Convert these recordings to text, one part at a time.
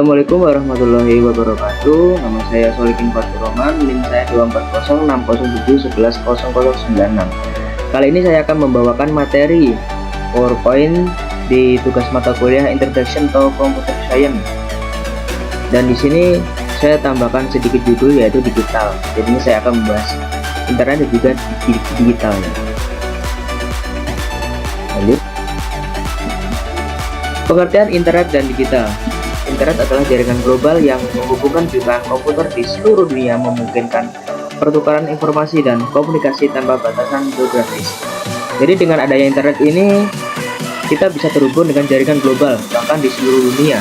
Assalamualaikum warahmatullahi wabarakatuh. Nama saya Solikin Fatur Rahman, NIM saya 2406007110096. Kali ini saya akan membawakan materi PowerPoint di tugas mata kuliah Introduction to Computer Science. Dan di sini saya tambahkan sedikit judul yaitu digital. Jadi ini saya akan membahas internet dan juga digitalnya. Lanjut. Pengertian internet dan digital. Internet adalah jaringan global yang menghubungkan jutaan komputer di seluruh dunia, memungkinkan pertukaran informasi dan komunikasi tanpa batasan geografis. Jadi dengan adanya internet ini, kita bisa terhubung dengan jaringan global, bahkan di seluruh dunia.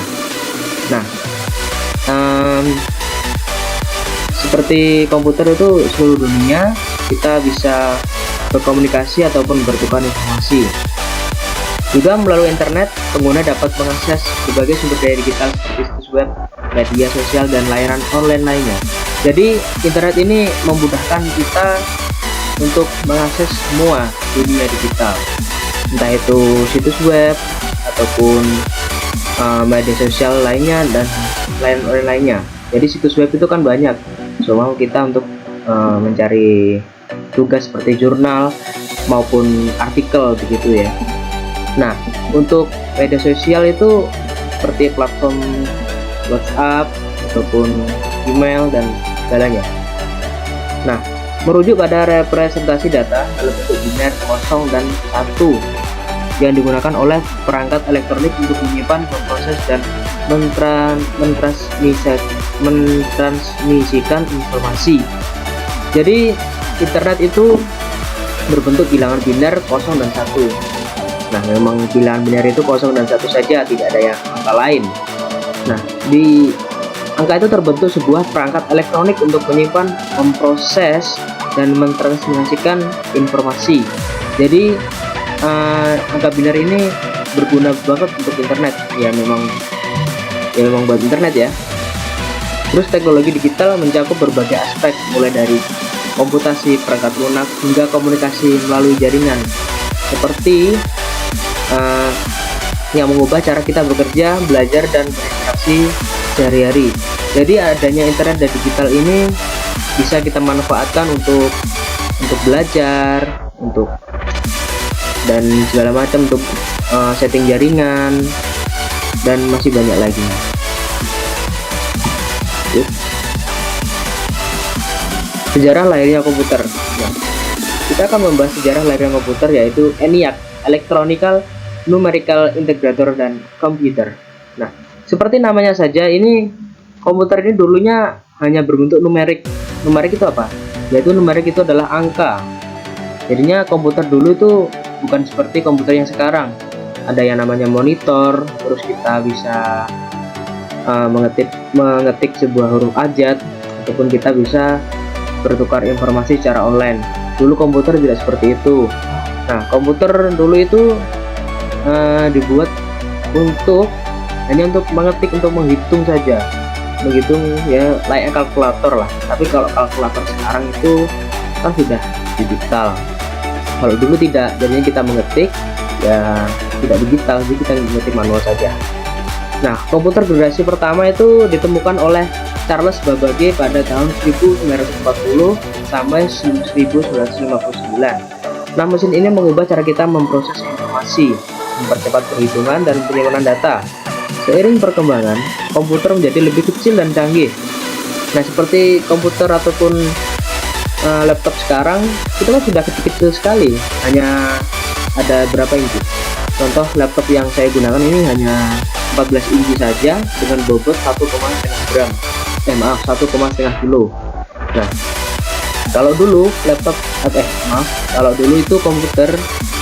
Nah, seperti komputer itu seluruh dunia, kita bisa berkomunikasi ataupun bertukar informasi. Juga melalui internet, pengguna dapat mengakses berbagai sumber daya digital seperti situs web, media sosial, dan layanan online lainnya. Jadi, internet ini memudahkan kita untuk mengakses semua dunia digital, entah itu situs web ataupun media sosial lainnya dan lain-lain lainnya. Jadi situs web itu kan banyak, so mau kita untuk mencari tugas seperti jurnal maupun artikel begitu ya. Nah, untuk media sosial itu seperti platform WhatsApp ataupun email dan segalanya. Nah, merujuk pada representasi data dalam bentuk biner, kosong, dan satu yang digunakan oleh perangkat elektronik untuk menyimpan, memproses, dan mentransmisikan informasi. Jadi, internet itu berbentuk bilangan biner, kosong, dan satu. Nah, memang bilangan biner itu kosong dan satu saja, tidak ada yang angka lain. Nah, di angka itu terbentuk sebuah perangkat elektronik untuk menyimpan, memproses, dan mentransmisikan informasi. Jadi, angka biner ini berguna banget untuk internet. Ya memang buat internet ya. Terus teknologi digital mencakup berbagai aspek, mulai dari komputasi, perangkat lunak, hingga komunikasi melalui jaringan, seperti yang mengubah cara kita bekerja, belajar, dan berinteraksi sehari-hari. Jadi adanya internet dan digital ini bisa kita manfaatkan untuk belajar, dan segala macam, untuk setting jaringan, dan masih banyak lagi. Sejarah lahirnya komputer. Nah, kita akan membahas sejarah lahirnya komputer, yaitu ENIAC, Electronical Numerical Integrator dan Computer. Nah, seperti namanya saja, ini komputer ini dulunya hanya berbentuk numerik. Numerik itu apa? Yaitu numerik itu adalah angka. Jadinya komputer dulu itu bukan seperti komputer yang sekarang. Ada yang namanya monitor, terus kita bisa mengetik sebuah huruf abjad, ataupun kita bisa bertukar informasi secara online. Dulu komputer tidak seperti itu. Nah, komputer dulu itu dibuat hanya untuk mengetik, untuk menghitung saja, menghitung ya layaknya kalkulator lah. Tapi kalau kalkulator sekarang itu kan sudah digital. Kalau dulu tidak, jadinya kita mengetik ya tidak digital, jadi kita mengetik manual saja. Nah, komputer generasi pertama itu ditemukan oleh Charles Babbage pada tahun 1940 sampai 1959. Nah, mesin ini mengubah cara kita memproses informasi, mempercepat perhitungan dan penyimpanan data. Seiring perkembangan, komputer menjadi lebih kecil dan canggih. Nah, seperti komputer ataupun laptop sekarang, itu kan sudah kecil-kecil sekali, hanya ada berapa inci. Contoh laptop yang saya gunakan ini hanya 14 inci saja dengan bobot 1,5 kilo. Nah, kalau dulu kalau dulu itu komputer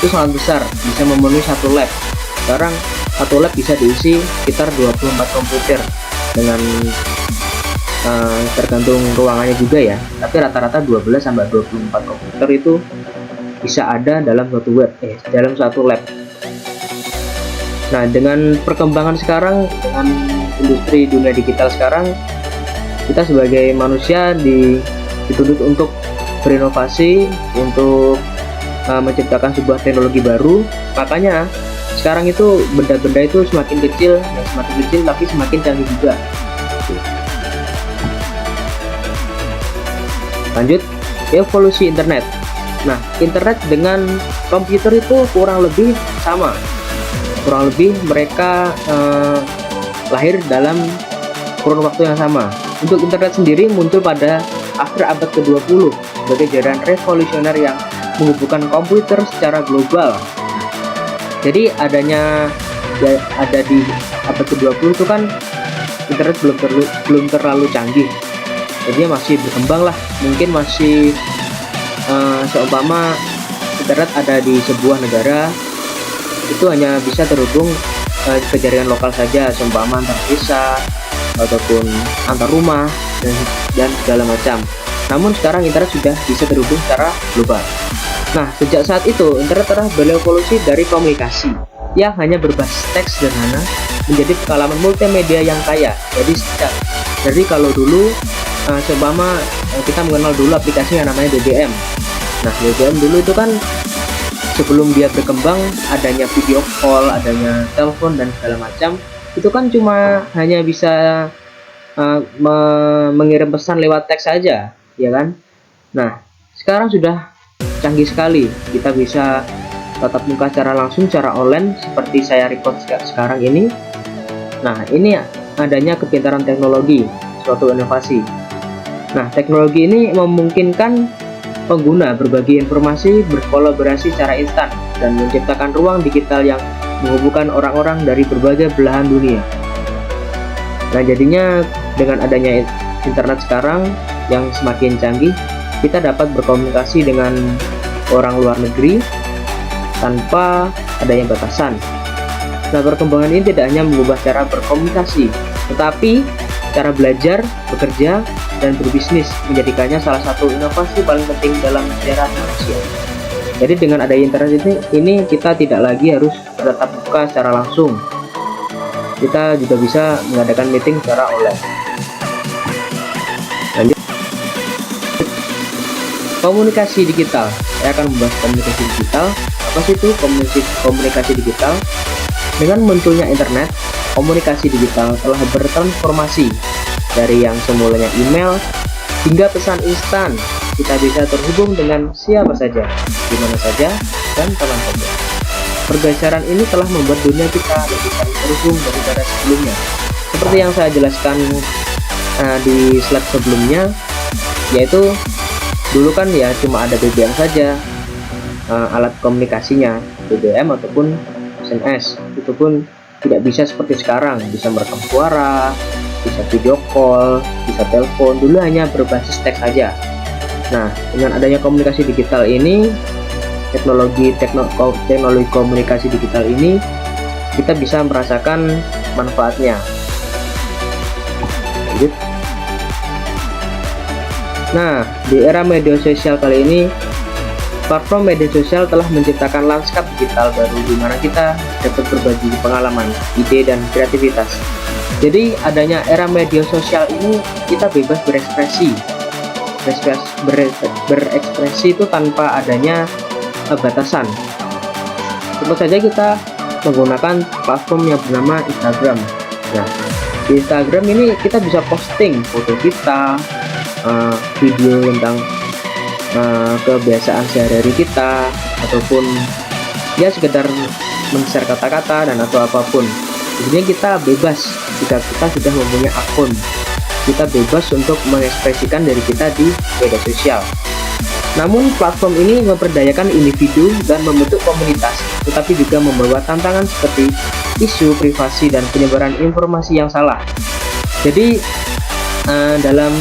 itu sangat besar, bisa memenuhi satu lab. Sekarang satu lab bisa diisi sekitar 24 komputer, dengan tergantung ruangannya juga ya. Tapi rata-rata 12 sampai 24 komputer itu bisa ada dalam satu lab. Nah, dengan perkembangan sekarang, dengan industri dunia digital sekarang, kita sebagai manusia dituntut untuk berinovasi, untuk menciptakan sebuah teknologi baru. Makanya sekarang itu benda-benda itu semakin kecil, ya semakin kecil tapi semakin canggih juga. Lanjut, evolusi internet. Nah, internet dengan komputer itu kurang lebih sama. Kurang lebih mereka lahir dalam kurun waktu yang sama. Untuk internet sendiri muncul pada akhir abad ke-20 sebagai jaringan revolusioner yang menghubungkan komputer secara global. Jadi ada di abad ke-20 itu kan internet belum terlalu canggih. Jadi masih berkembang lah. Mungkin masih seumpama internet ada di sebuah negara, itu hanya bisa terhubung ke jaringan lokal saja, seumpama antar desa ataupun antar rumah dan segala macam. Namun sekarang internet sudah bisa terhubung secara global. Nah, sejak saat itu internet telah berevolusi dari komunikasi yang hanya berbasis teks sederhana menjadi pengalaman multimedia yang kaya. Jadi kalau dulu seumpama kita mengenal dulu aplikasi yang namanya BBM. Nah, BBM dulu itu kan sebelum dia berkembang, adanya video call, adanya telepon dan segala macam, itu kan cuma hanya bisa mengirim pesan lewat teks saja, ya kan? Nah, sekarang sudah canggih sekali. Kita bisa tatap muka secara langsung, secara online, seperti saya record sekarang ini. Nah, ini adanya kepintaran teknologi, suatu inovasi. Nah, teknologi ini memungkinkan pengguna berbagi informasi, berkolaborasi secara instan, dan menciptakan ruang digital yang menghubungkan orang-orang dari berbagai belahan dunia. Nah, jadinya dengan adanya internet sekarang yang semakin canggih, kita dapat berkomunikasi dengan orang luar negeri tanpa adanya batasan. Nah, perkembangan ini tidak hanya mengubah cara berkomunikasi, tetapi cara belajar, bekerja, dan berbisnis, menjadikannya salah satu inovasi paling penting dalam sejarah manusia. Jadi dengan adanya internet ini kita tidak lagi harus bertatap muka secara langsung. Kita juga bisa mengadakan meeting secara online. Lanjut, komunikasi digital. Saya akan membahas komunikasi digital. Apa sih itu komunikasi digital? Dengan munculnya internet, komunikasi digital telah bertransformasi dari yang semulanya email hingga pesan instan. Kita bisa terhubung dengan siapa saja, di mana saja, dan kapan saja. Pergeseran ini telah membuat dunia kita lebih saling terhubung daripada sebelumnya. Seperti yang saya jelaskan di slide sebelumnya, yaitu dulu kan ya cuma ada BBM saja, alat komunikasinya BBM ataupun SMS. Itu pun tidak bisa seperti sekarang, bisa merekam suara, bisa video call, bisa telepon. Dulu hanya berbasis teks saja. Nah, dengan adanya komunikasi digital ini, teknologi komunikasi digital ini, kita bisa merasakan manfaatnya. Lanjut. Nah, di era media sosial kali ini, platform media sosial telah menciptakan lanskap digital baru di mana kita dapat berbagi pengalaman, ide, dan kreativitas. Jadi adanya era media sosial ini, kita bebas berekspresi itu tanpa adanya batasan. Tentu saja kita menggunakan platform yang bernama Instagram. Nah, di Instagram ini kita bisa posting foto kita, video tentang kebiasaan sehari-hari kita, ataupun ya sekedar men-share kata-kata dan atau apapun. Jadi kita bebas jika kita sudah mempunyai akun. Kita bebas untuk mengekspresikan diri kita di media sosial. Namun platform ini memperdayakan individu dan membentuk komunitas, tetapi juga membawa tantangan seperti isu privasi dan penyebaran informasi yang salah. Jadi dalam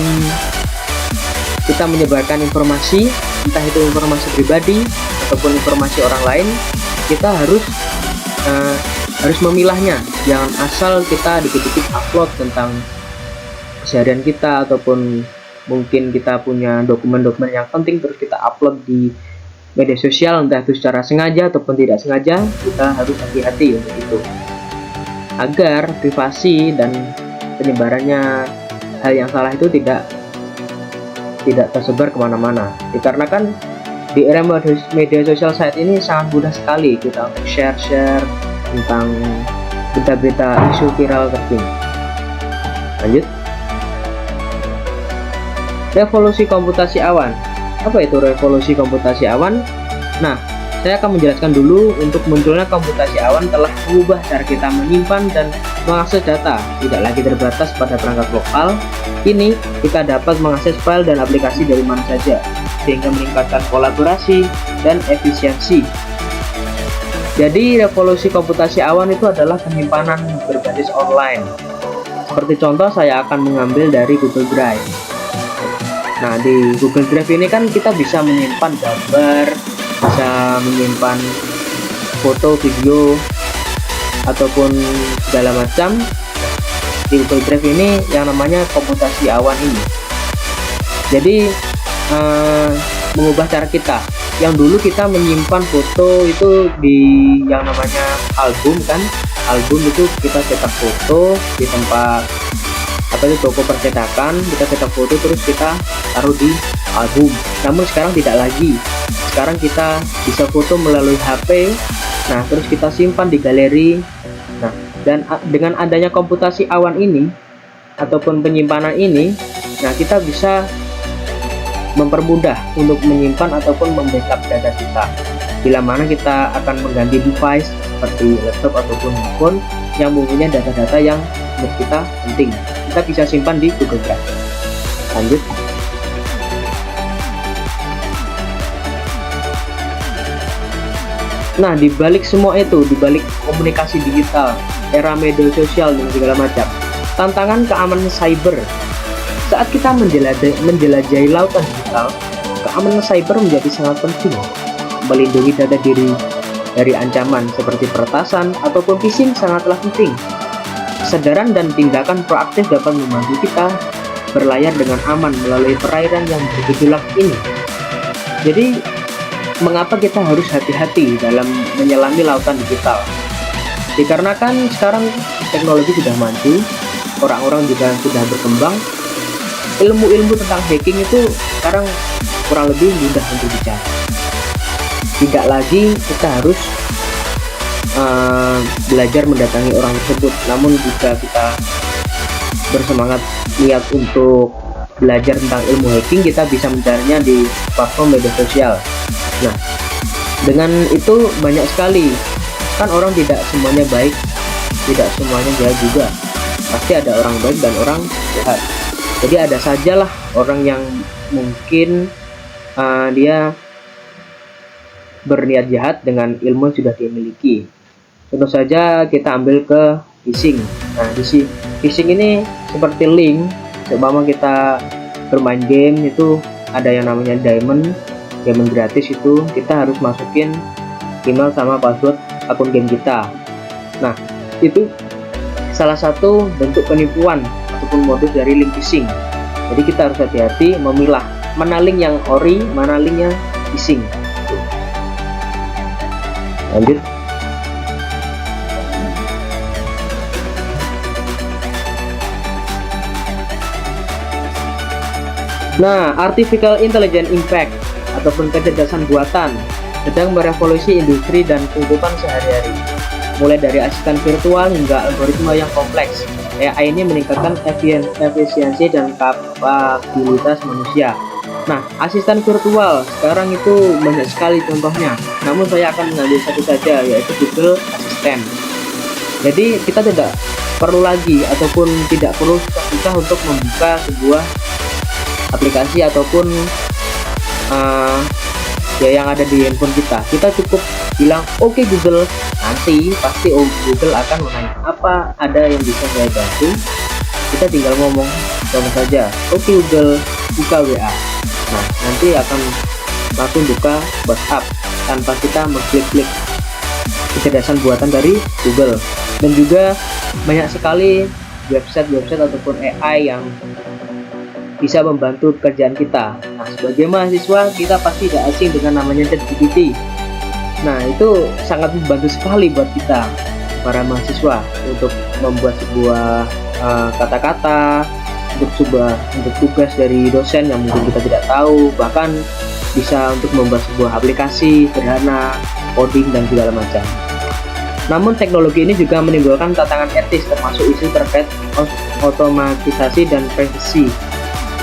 kita menyebarkan informasi, entah itu informasi pribadi ataupun informasi orang lain, kita harus memilahnya. Jangan asal kita dikit-dikit upload tentang keseharian kita, ataupun mungkin kita punya dokumen-dokumen yang penting terus kita upload di media sosial, entah itu secara sengaja ataupun tidak sengaja. Kita harus hati-hati untuk itu, agar privasi dan penyebarannya hal yang salah itu tidak tersebar kemana-mana. Dikarenakan di era media sosial saat ini sangat mudah sekali kita untuk share tentang berita-berita isu viral terkini. Lanjut. Revolusi komputasi awan. Apa itu revolusi komputasi awan? Nah, saya akan menjelaskan dulu. Untuk munculnya komputasi awan telah mengubah cara kita menyimpan dan mengakses data, tidak lagi terbatas pada perangkat lokal. Kini kita dapat mengakses file dan aplikasi dari mana saja, sehingga meningkatkan kolaborasi dan efisiensi. Jadi revolusi komputasi awan itu adalah penyimpanan berbasis online. Seperti contoh, saya akan mengambil dari Google Drive. Nah, di Google Drive ini kan kita bisa menyimpan gambar, bisa menyimpan foto, video, ataupun segala macam. Di Google Drive ini yang namanya komputasi awan ini. Jadi mengubah cara kita. Yang dulu kita menyimpan foto itu di yang namanya album kan. Album itu kita cetak foto di tempat toko percetakan, kita cetak foto terus kita taruh di album. Namun sekarang tidak lagi. Sekarang kita bisa foto melalui HP. Nah, terus kita simpan di galeri. Nah, dan dengan adanya komputasi awan ini ataupun penyimpanan ini, nah kita bisa mempermudah untuk menyimpan ataupun membackup data kita. Bila mana kita akan mengganti device seperti laptop ataupun handphone yang mempunyai data-data yang menurut kita penting, kita bisa simpan di Google Drive. Lanjut. Nah, dibalik semua itu, dibalik komunikasi digital, era media sosial dan segala macam, tantangan keamanan cyber. Saat kita menjelajahi lautan digital, keamanan cyber menjadi sangat penting. Melindungi data diri dari ancaman seperti peretasan ataupun phishing sangatlah penting. Kesadaran dan tindakan proaktif dapat membantu kita berlayar dengan aman melalui perairan yang bergejolak ini. Jadi, mengapa kita harus hati-hati dalam menyelami lautan digital? Dikarenakan sekarang teknologi sudah maju, orang-orang juga sudah berkembang, ilmu-ilmu tentang hacking itu sekarang kurang lebih mudah untuk dicari. Tidak lagi kita harus belajar mendatangi orang tersebut, namun jika kita bersemangat niat untuk belajar tentang ilmu hacking, kita bisa mencarinya di platform media sosial. Nah, dengan itu banyak sekali, kan orang tidak semuanya baik, tidak semuanya jahat juga, pasti ada orang baik dan orang jahat. Jadi ada sajalah orang yang mungkin dia berniat jahat dengan ilmu yang sudah dimiliki. Tentu saja kita ambil ke phishing. Nah, phishing ini seperti link. Seumpama kita bermain game itu ada yang namanya diamond gratis, itu kita harus masukin email sama password akun game kita. Nah, itu salah satu bentuk penipuan ataupun modus dari link phishing. Jadi kita harus hati-hati memilah mana link yang ori, mana link yang phishing. Lanjut. Nah, artificial intelligence impact ataupun kecerdasan buatan sedang merevolusi industri dan kehidupan sehari-hari. Mulai dari asisten virtual hingga algoritma yang kompleks, AI ini meningkatkan efisiensi dan kapabilitas manusia. Nah, asisten virtual sekarang itu banyak sekali contohnya. Namun saya akan mengambil satu saja, yaitu Google Assistant. Jadi kita tidak perlu lagi ataupun tidak perlu susah untuk membuka sebuah aplikasi ataupun ya yang ada di handphone kita. Kita cukup bilang oke Google, nanti pasti Google akan menanya apa ada yang bisa saya bantu. Kita tinggal ngomong contoh saja, oke Google, buka WA. Nah, nanti akan langsung buka WhatsApp tanpa kita mengklik-klik. Kecerdasan buatan dari Google. Dan juga banyak sekali website ataupun AI yang bisa membantu pekerjaan kita. Nah, sebagai mahasiswa kita pasti tidak asing dengan namanya ChatGPT. Nah, itu sangat membantu sekali buat kita para mahasiswa untuk membuat sebuah kata-kata, untuk tugas dari dosen yang mungkin kita tidak tahu, bahkan bisa untuk membuat sebuah aplikasi sederhana, coding dan segala macam. Namun teknologi ini juga menimbulkan tantangan etis termasuk isu terkait otomatisasi dan privasi.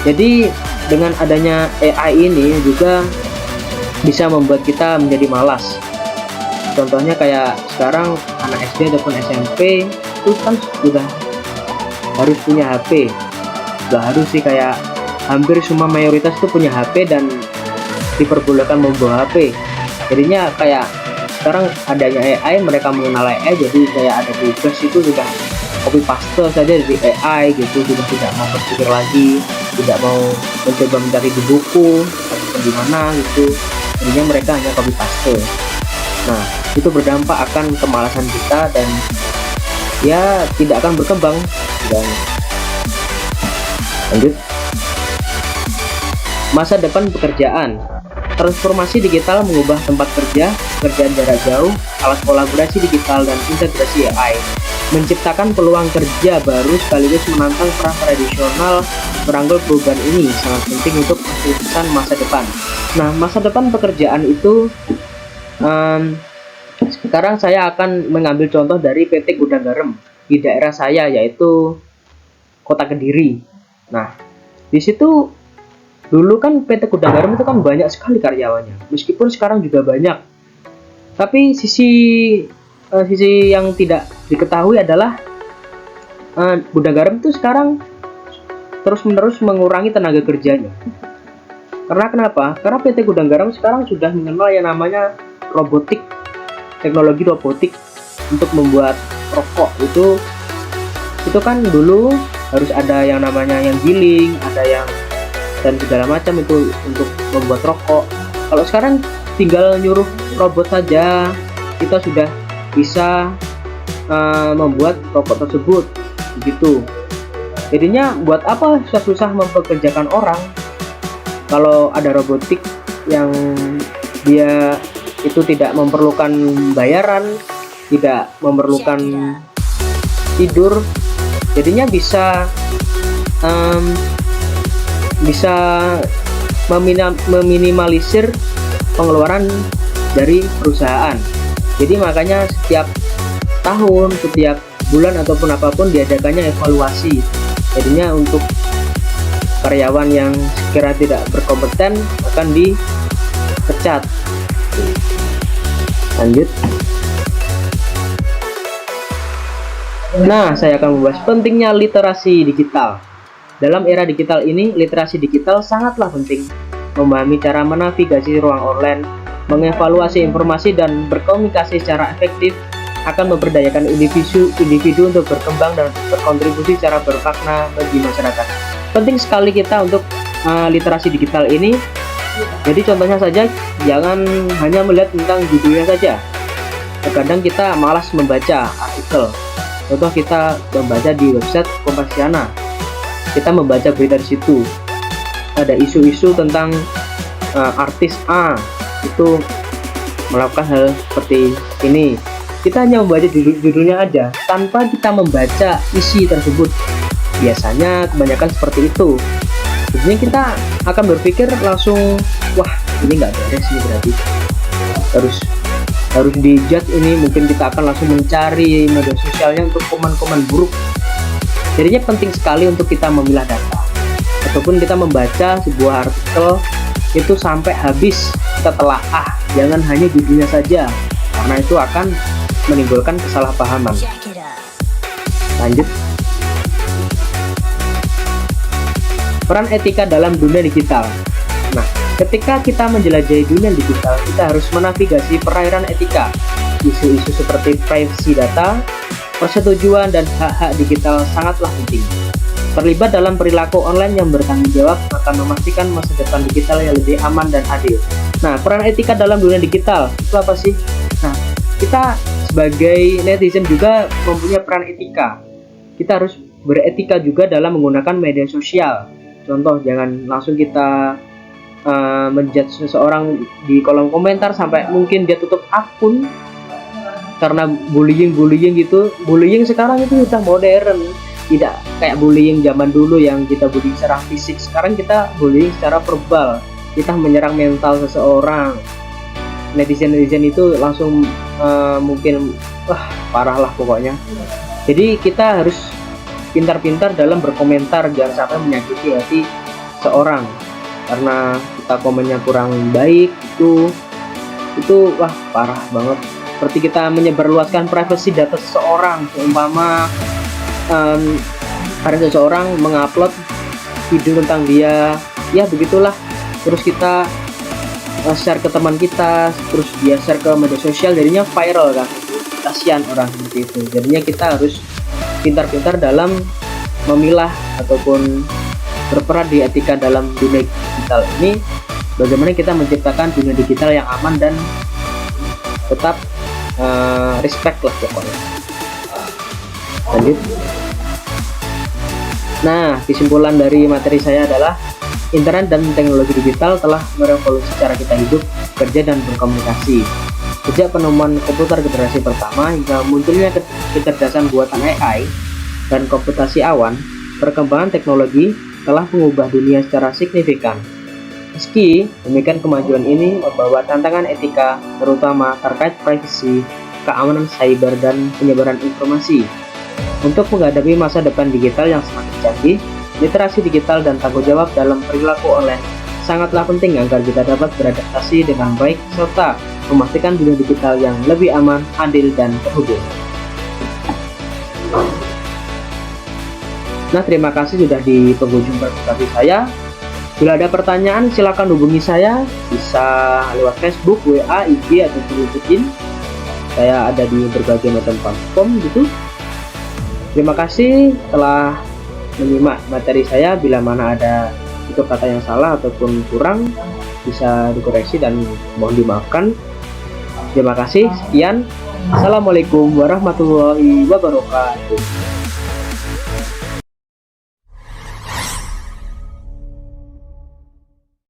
Jadi dengan adanya AI ini juga bisa membuat kita menjadi malas. Contohnya kayak sekarang anak SD ataupun SMP itu kan sudah harus punya HP. Sudah harus sih, kayak hampir semua mayoritas itu punya HP dan diperbolehkan membawa HP. Jadinya kayak sekarang adanya AI, mereka mengenal AI, jadi kayak ada tugas itu sudah copy paste saja dari AI gitu, sudah tidak mau berpikir lagi, tidak mau mencoba mencari di buku atau di mana gitu, jadinya mereka hanya copy paste. Nah, itu berdampak akan kemalasan kita dan ya tidak akan berkembang. Dan lanjut, masa depan pekerjaan. Transformasi digital mengubah tempat kerja, pekerjaan jarak jauh, alat kolaborasi digital, dan integrasi AI menciptakan peluang kerja baru sekaligus menantang peran tradisional. Merangkul perubahan ini sangat penting untuk mewujudkan masa depan. Nah, masa depan pekerjaan itu sekarang saya akan mengambil contoh dari PT Gudang Garam di daerah saya, yaitu Kota Kediri. Nah, di situ dulu kan PT Gudang Garam itu kan banyak sekali karyawannya, meskipun sekarang juga banyak. Tapi sisi yang tidak diketahui adalah Gudang Garam itu sekarang terus-menerus mengurangi tenaga kerjanya. Karena kenapa? Karena PT Gudang Garam sekarang sudah mengenal yang namanya robotik, teknologi robotik untuk membuat rokok. Itu kan dulu harus ada yang namanya yang giling, ada yang dan segala macam itu untuk membuat rokok. Kalau sekarang tinggal nyuruh robot saja, kita sudah bisa membuat rokok tersebut begitu. Jadinya buat apa susah-susah mempekerjakan orang kalau ada robotik yang dia itu tidak memerlukan bayaran, tidak memerlukan tidur, jadinya bisa meminimalisir pengeluaran dari perusahaan. Jadi makanya setiap tahun, setiap bulan ataupun apapun diadakannya evaluasi. Jadinya untuk karyawan yang sekira tidak berkompeten akan dipecat. Lanjut. Nah, saya akan membahas pentingnya literasi digital. Dalam era digital ini, literasi digital sangatlah penting. Memahami cara menavigasi ruang online, mengevaluasi informasi, dan berkomunikasi secara efektif akan memberdayakan individu untuk berkembang dan berkontribusi secara bermakna bagi masyarakat. Penting sekali kita untuk literasi digital ini. Jadi contohnya saja, jangan hanya melihat tentang judulnya saja. Terkadang kita malas membaca artikel. Contoh, kita membaca di website Kompasiana, kita membaca berita di situ, ada isu-isu tentang artis A itu melakukan hal seperti ini. Kita hanya membaca judulnya aja tanpa kita membaca isi tersebut. Biasanya kebanyakan seperti itu. Jadinya kita akan berpikir langsung, wah ini nggak beres nih, berarti harus dijudge ini. Mungkin kita akan langsung mencari media sosialnya untuk komen-komen buruk. Jadinya penting sekali untuk kita memilah data ataupun kita membaca sebuah artikel itu sampai habis, kita telaah, jangan hanya judulnya saja, karena itu akan menimbulkan kesalahpahaman. Lanjut. Peran etika dalam dunia digital. Nah, ketika kita menjelajahi dunia digital, kita harus menavigasi perairan etika. Isu-isu seperti privacy data, persetujuan, dan hak-hak digital sangatlah penting. Terlibat dalam perilaku online yang bertanggung jawab akan memastikan masa depan digital yang lebih aman dan adil. Nah, peran etika dalam dunia digital itu apa sih? Nah, kita sebagai netizen juga mempunyai peran etika. Kita harus beretika juga dalam menggunakan media sosial. Contoh, jangan langsung kita menjudge seseorang di kolom komentar sampai mungkin dia tutup akun karena bullying gitu. Bullying sekarang itu sudah modern, tidak kayak bullying zaman dulu yang kita bullying secara fisik. Sekarang kita bullying secara verbal, kita menyerang mental seseorang. Netizen itu langsung mungkin wah parah lah pokoknya. Jadi kita harus pintar-pintar dalam berkomentar, jangan sampai menyakiti hati seorang karena kita komennya kurang baik. Itu wah parah banget, seperti kita menyebarluaskan privasi data seseorang. Seumpama ada seseorang mengupload video tentang dia, ya begitulah, terus kita share ke teman kita, terus dia share ke media sosial, jadinya viral kan. Kasihan orang seperti itu. Jadinya kita harus pintar-pintar dalam memilah ataupun berperan di etika dalam dunia digital ini. Bagaimana kita menciptakan dunia digital yang aman dan tetap respect lah pokoknya. Lanjut. Nah, kesimpulan dari materi saya adalah internet dan teknologi digital telah merevolusi cara kita hidup, kerja, dan berkomunikasi. Sejak penemuan komputer generasi pertama hingga munculnya kecerdasan buatan AI dan komputasi awan, perkembangan teknologi telah mengubah dunia secara signifikan. Meski demikian, kemajuan ini membawa tantangan etika, terutama terkait privasi, keamanan cyber, dan penyebaran informasi. Untuk menghadapi masa depan digital yang semakin canggih, literasi digital dan tanggung jawab dalam perilaku online sangatlah penting agar kita dapat beradaptasi dengan baik serta memastikan dunia digital yang lebih aman, adil, dan terhubung. Nah, terima kasih sudah di penghujung presentasi saya. Bila ada pertanyaan, silakan hubungi saya, bisa lewat Facebook, WA, IG, atau LinkedIn. Saya ada di berbagai macam platform gitu. Terima kasih telah menyimak materi saya. Bila mana ada tutur kata yang salah ataupun kurang, bisa dikoreksi dan mohon dimaafkan. Terima kasih, sekian. Assalamualaikum warahmatullahi wabarakatuh.